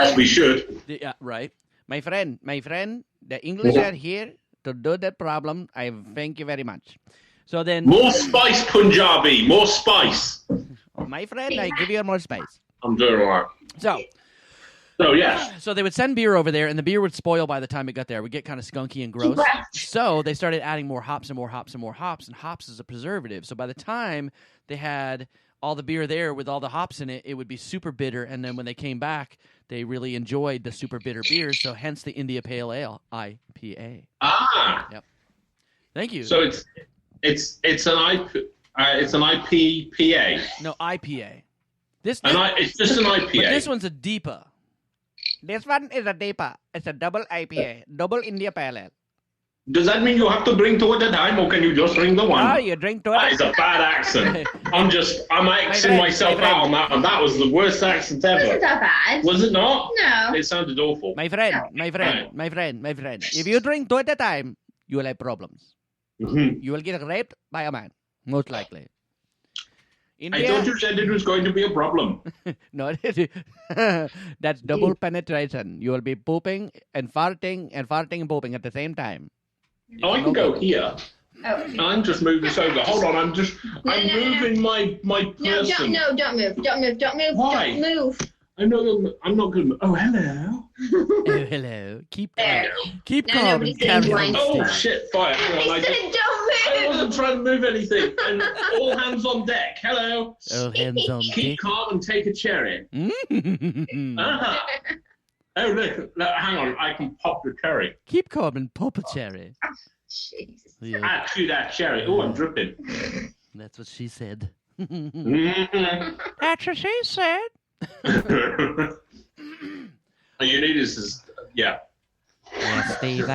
As we should. Yeah, right. My friend, the English are here to do that problem. I thank you very much. So then... More spice, Punjabi. More spice. My friend, I give you more spice. I'm doing all right. So, yes. So they would send beer over there, and the beer would spoil by the time it got there. It would get kind of skunky and gross. So they started adding more hops and more hops and more hops, and hops is a preservative. So by the time they had all the beer there with all the hops in it, it would be super bitter. And then when they came back, they really enjoyed the super bitter beers. So hence the India Pale Ale, IPA. Ah. Yep. Thank you. So it's an IPA. No, IPA. It's just an IPA. But this one's a DEPA. This one is a DEPA. It's a double IPA, double India Pale Ale. Does that mean you have to drink two at a time, or can you just drink the one? Oh, you drink two at a time. That is a bad accent. I'm axing myself out on that one. That was the worst accent ever. Wasn't that bad? Was it not? No. It sounded awful. My friend. If you drink two at a time, you will have problems. Mm-hmm. You will get raped by a man, most likely. I thought you said it was going to be a problem. No, that's double penetration. You will be pooping and farting and pooping at the same time. Oh, I can go here. Oh. I'm just moving this over. Hold on, I'm moving my person. No, don't move. Why? Don't move. I'm not going to move. Oh, hello. Oh, hello. Keep calm. Keep Now calm. nobody's Carry getting on. Oh, shit, fire. I said don't I move. wasn't trying to move anything. And all hands on deck. Hello. All hands on deck. Keep calm and take a cherry. Uh-huh. Oh, look, hang on. I can pop the cherry. Keep calm and pop a cherry. Jesus. Yeah, Add to that cherry. Oh, I'm dripping. that's what she said. Mhm. That's what she said. All you need is yeah. Yeah, Steve.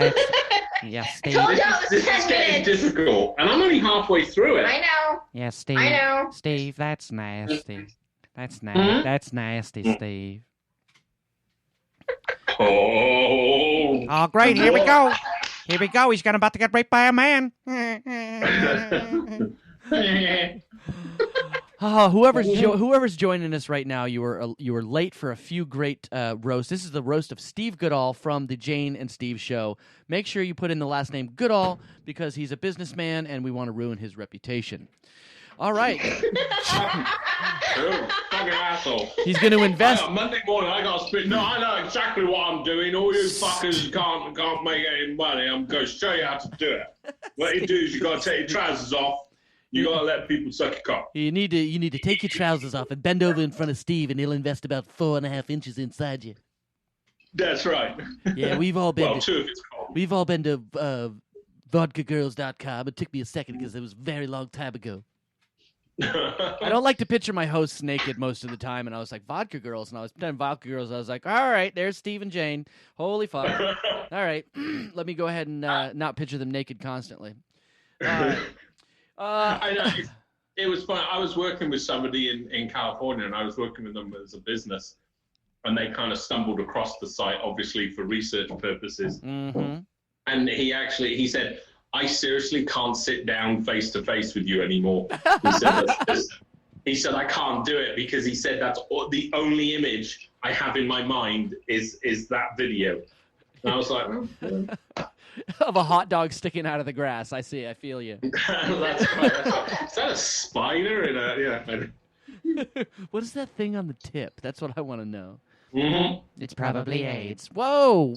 Yeah, Steve. Told you This it was is 10 getting minutes. difficult, and I'm only halfway through it. I know. Yeah, Steve. I know. Steve, that's nasty. That's nasty. Hmm? That's nasty, Steve. Oh. Oh, great. Here we go. Here we go. He's about to get raped by a man. Oh, whoever's joining us right now, you were late for a few great roasts. This is the roast of Steve Goodall from the Jane and Steve Show. Make sure you put in the last name Goodall because he's a businessman and we want to ruin his reputation. All right. Oh, fucking asshole. He's going to invest. Monday morning, I got to spit. No, I know exactly what I'm doing. All you fuckers can't make any money. I'm going to show you how to do it. What you do is you got to take your trousers off. You got to let people suck your cock. You need to take your trousers off and bend over in front of Steve, and he'll invest about 4.5 inches inside you. That's right. Yeah, we've all been. Well, two if it's cold. We've all been to vodkagirls.com. It took me a second because it was a very long time ago. I don't like to picture my hosts naked most of the time, and I was like, vodka girls, and I was pretending vodka girls. I was like, all right, there's Steve and Jane. Holy fuck. All right, let me go ahead and not picture them naked constantly. I know. It was fun. I was working with somebody in California, and I was working with them as a business, and they kind of stumbled across the site, obviously for research purposes. Mm-hmm. And he said, I seriously can't sit down face to face with you anymore. He said, I can't do it because he said that's the only image I have in my mind is that video. And I was like, of a hot dog sticking out of the grass. I see. I feel you. That's right. Is that a spider? Yeah. What is that thing on the tip? That's what I want to know. Mm-hmm. It's probably AIDS. Whoa.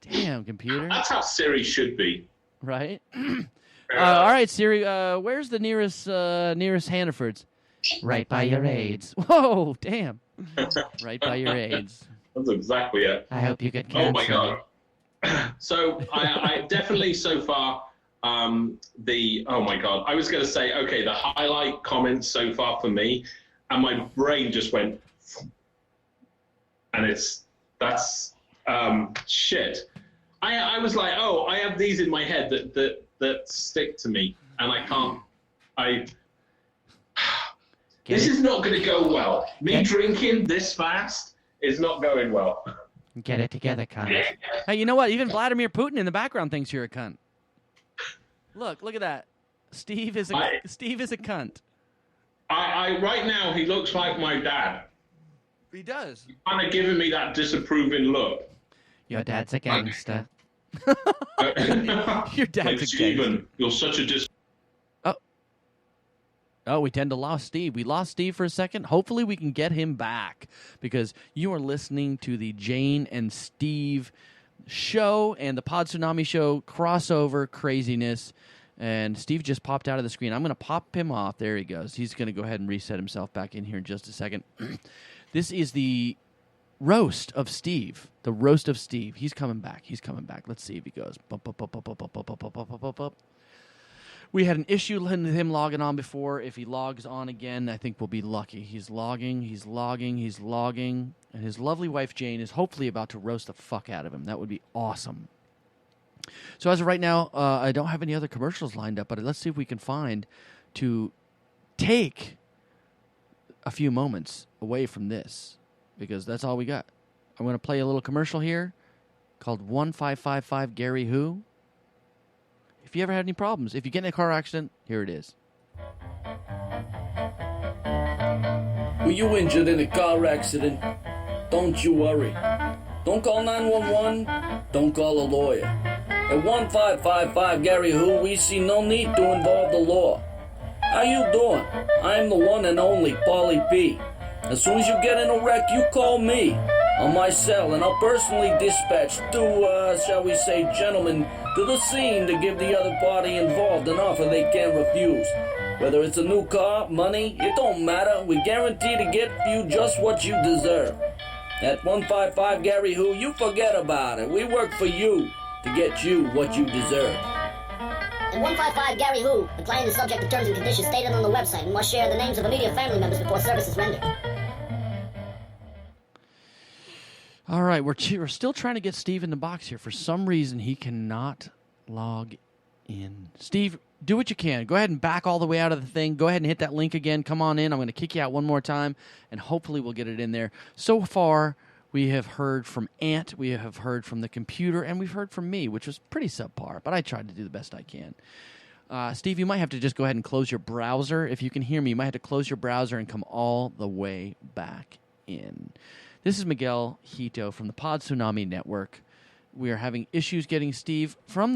Damn, computer. That's how Siri should be. Right? All right, Siri, where's the nearest Hannaford's? Right by your AIDS. Whoa, damn. Right by your AIDS. That's exactly it. I hope you get cancer. Oh, my God. So I definitely so far, oh, my God. I was going to say, okay, the highlight comments so far for me, and my brain just went, and that's shit. I was like, oh, I have these in my head that stick to me, and I can't. This is not going to go well. Me drinking this fast is not going well. Get it together, cunt. Hey, you know what? Even Vladimir Putin in the background thinks you're a cunt. Look at that. Steve is a cunt. Right now, he looks like my dad. He does. Kind of giving me that disapproving look. Your dad's a gangster. Your dad's Like, a Steven, gangster. you're such a Oh, we tend to lost Steve. We lost Steve for a second. Hopefully we can get him back because you are listening to the Jane and Steve show and the Pod Tsunami show crossover craziness. And Steve just popped out of the screen. I'm going to pop him off. There he goes. He's going to go ahead and reset himself back in here in just a second. This is the roast of Steve. The roast of Steve. He's coming back. He's coming back. Let's see if he goes. We had an issue with him logging on before. If he logs on again, I think we'll be lucky. He's logging. And his lovely wife, Jane, is hopefully about to roast the fuck out of him. That would be awesome. So as of right now, I don't have any other commercials lined up, but let's see if we can find to take a few moments away from this, because that's all we got. I'm going to play a little commercial here called 1555 Gary Who. If you ever had any problems, if you get in a car accident, here it is. Were you injured in a car accident? Don't you worry. Don't call 911. Don't call a lawyer. At 1555 Gary Who, we see no need to involve the law. How you doing? I'm the one and only Paulie P. As soon as you get in a wreck, you call me on my cell, and I'll personally dispatch two, shall we say, gentlemen to the scene to give the other party involved an offer they can't refuse. Whether it's a new car, money, it don't matter. We guarantee to get you just what you deserve. At 155 Gary Who, you forget about it. We work for you to get you what you deserve. At 155 Gary Who, the client is subject to terms and conditions stated on the website and must share the names of immediate family members before service is rendered. All right, we're still trying to get Steve in the box here. For some reason, he cannot log in. Steve, do what you can. Go ahead and back all the way out of the thing. Go ahead and hit that link again. Come on in. I'm going to kick you out one more time, and hopefully we'll get it in there. So far, we have heard from Ant, we have heard from the computer, and we've heard from me, which was pretty subpar, but I tried to do the best I can. Steve, you might have to just go ahead and close your browser. If you can hear me, you might have to close your browser and come all the way back in. This is Miguel Hito from the Pod Tsunami Network. We are having issues getting Steve from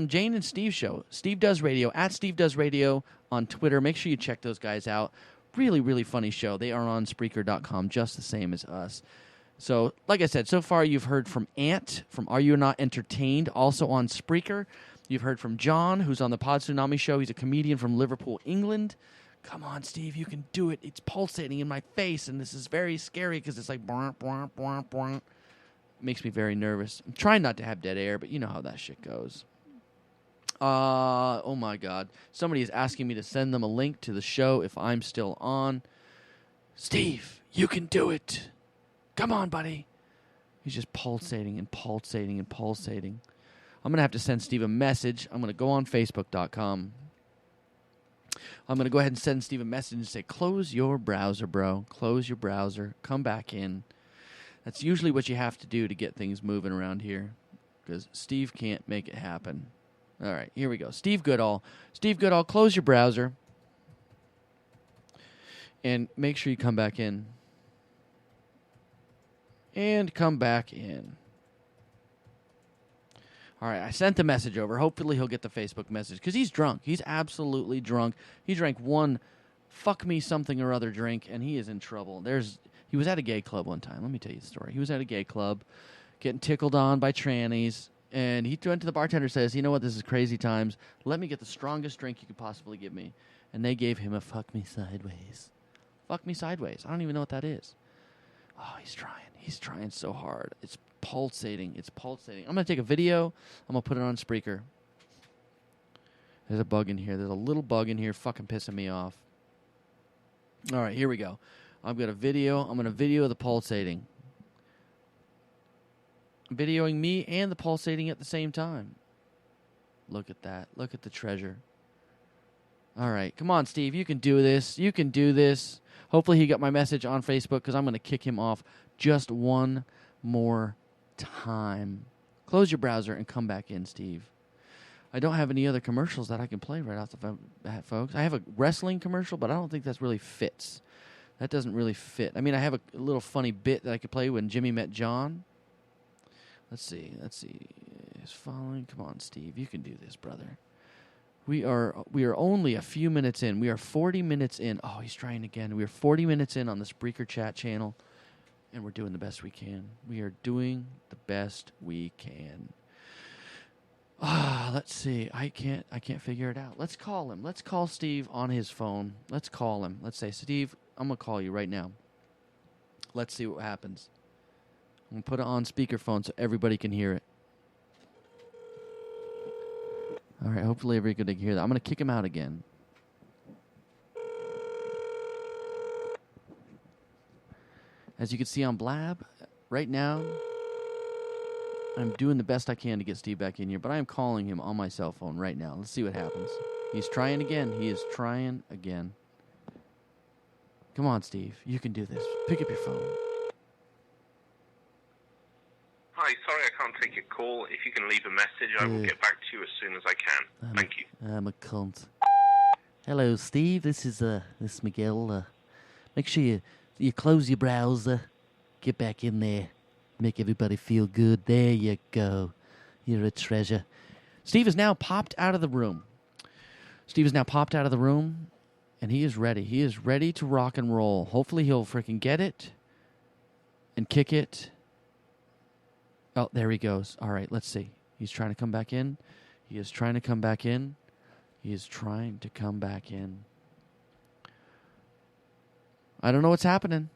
Jane and Steve show. Steve Does Radio, at Steve Does Radio on Twitter. Make sure you check those guys out. Really, really funny show. They are on Spreaker.com just the same as us. So, like I said, so far you've heard from Ant from Are You Not Entertained, also on Spreaker. You've heard from John, who's on the Pod Tsunami show. He's a comedian from Liverpool, England. Come on, Steve, you can do it. It's pulsating in my face, and this is very scary because it's like bwomp, bwomp, bwomp, bwomp. Makes me very nervous. I'm trying not to have dead air, but you know how that shit goes. Oh my God. Somebody is asking me to send them a link to the show if I'm still on. Steve, you can do it. Come on, buddy. He's just pulsating and pulsating and pulsating. I'm going to have to send Steve a message. I'm going to go on Facebook.com. I'm going to go ahead and send Steve a message and say, close your browser, bro. Close your browser. Come back in. That's usually what you have to do to get things moving around here because Steve can't make it happen. All right, here we go. Steve Goodall. Steve Goodall, close your browser. And make sure you come back in. And come back in. All right, I sent the message over. Hopefully he'll get the Facebook message because he's drunk. He's absolutely drunk. He drank one fuck me something or other drink, and he is in trouble. He was at a gay club one time. Let me tell you the story. He was at a gay club getting tickled on by trannies, and he went to the bartender and says, you know what, this is crazy times. Let me get the strongest drink you could possibly give me. And they gave him a fuck me sideways. Fuck me sideways. I don't even know what that is. Oh, he's trying. He's trying so hard. It's pulsating. It's pulsating. I'm going to take a video. I'm going to put it on Spreaker. There's a bug in here. There's a little bug in here fucking pissing me off. All right, here we go. I've got a video. I'm going to video the pulsating. Videoing me and the pulsating at the same time. Look at that. Look at the treasure. All right. Come on, Steve. You can do this. You can do this. Hopefully he got my message on Facebook because I'm going to kick him off just one more time. Close your browser and come back in, Steve. I don't have any other commercials that I can play right off the bat, folks. I have a wrestling commercial, but I don't think that really fits. That doesn't really fit. I mean, I have a little funny bit that I could play when Jimmy met John. Let's see. Is following. Come on, Steve. You can do this, brother. We are only a few minutes in. We are 40 minutes in. Oh, he's trying again. We are 40 minutes in on the Spreaker chat channel, and we're doing the best we can. We are doing the best we can. Let's see. I can't figure it out. Let's call him. Let's call Steve on his phone. Let's call him. Let's say, Steve, I'm going to call you right now. Let's see what happens. I'm going to put it on speakerphone so everybody can hear it. All right, hopefully everybody can hear that. I'm going to kick him out again. As you can see on Blab, right now, I'm doing the best I can to get Steve back in here, but I am calling him on my cell phone right now. Let's see what happens. He's trying again. He is trying again. Come on, Steve. You can do this. Pick up your phone. Hi, sorry I can't take your call. If you can leave a message, I will get back to you as soon as I can. Thank you. I'm a cunt. Hello, Steve. This is Miguel. Make sure you close your browser. Get back in there. Make everybody feel good. There you go. You're a treasure. Steve has now popped out of the room. And he is ready. He is ready to rock and roll. Hopefully he'll freaking get it and kick it. Oh, there he goes. All right, let's see. He's trying to come back in. He is trying to come back in. I don't know what's happening.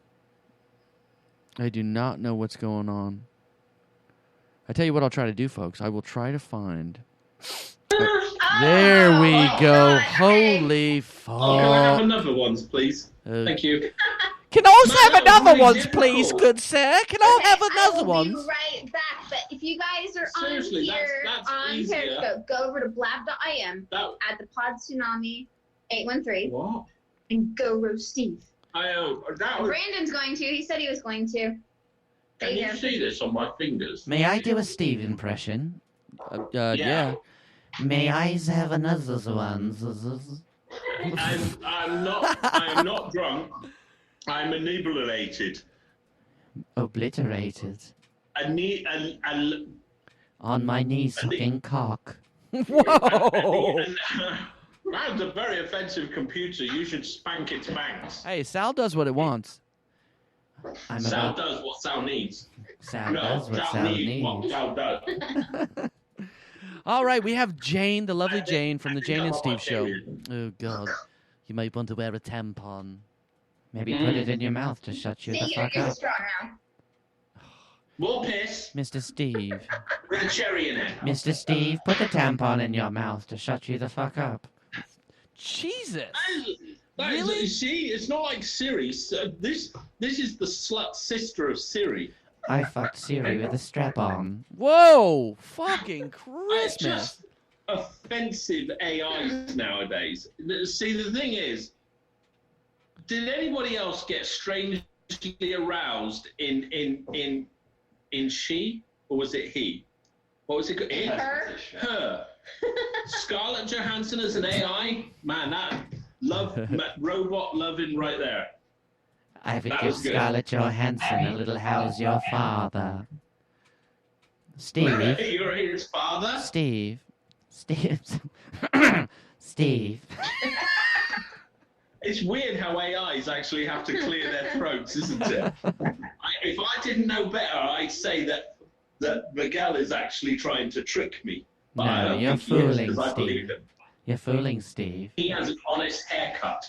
I do not know what's going on. I tell you what I'll try to do, folks. I will try to find... There we go. Holy fuck. Can I have another ones, please? Thank you. Can I also have another really ones, difficult. please, good sir? Can I have I another will ones? be right back. But if you guys are Seriously, on here that's on easier. Periscope, go over to blab.im That, at the pod Tsunami 813 what? and go roast Steve. That was, Brandon's going to. He said he was going to. can you see this on my fingers? May I do a Steve impression? Yeah. May I have another one? I am not drunk. I'm inebriated. Obliterated. A On my knees, sucking cock. Whoa! That's a very offensive computer. You should spank its banks. Hey, Sal does what it wants. Sal does what Sal needs. Sal does what Sal needs. What Sal does. All right, we have Jane, the lovely Jane from the Jane and Steve show. Period. Oh, God. You might want to wear a tampon. Maybe put it in your mouth to shut you the See, you're fuck getting up. strong now. More piss Mr. Steve. with a cherry in it. Mr. Steve, put the tampon in your mouth to shut you the fuck up. Jesus. Really? See, it's not like Siri. So this is the slut sister of Siri. I fucked Siri with a strap-on. Whoa! Fucking It's Christmas. just offensive AIs nowadays. See, the thing is, did anybody else get strangely aroused in she, or was it he? What was it? It? Her. Scarlett Johansson as an AI, man, that robot loving right there. I would That give was good. Scarlett Johansson a little "How's your father?" Steve. You're his father. Steve. Steve. It's weird how AIs actually have to clear their throats, isn't it? If I didn't know better, I'd say that Miguel is actually trying to trick me. But I No, don't you're think he is, fooling, 'cause I Steve. believe him. You're fooling Steve. He has an honest haircut.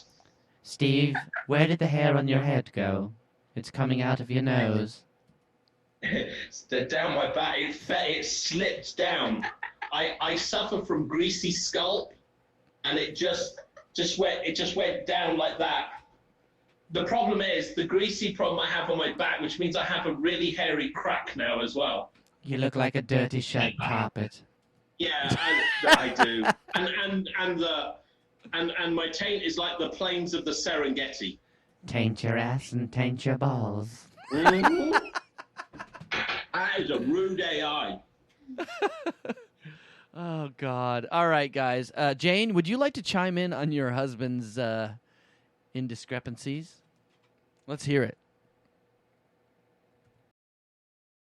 Steve, where did the hair on your head go? It's coming out of your nose. It's down my back. It slipped down. I suffer from greasy scalp, and it just went down like that. The problem is the greasy problem I have on my back, which means I have a really hairy crack now as well. You look like a dirty shag carpet. Yeah, I do. And my taint is like the plains of the Serengeti. Taint your ass and taint your balls. Mhm. That is a rude AI. Oh, God. All right, guys. Jane, would you like to chime in on your husband's indiscrepancies? Let's hear it.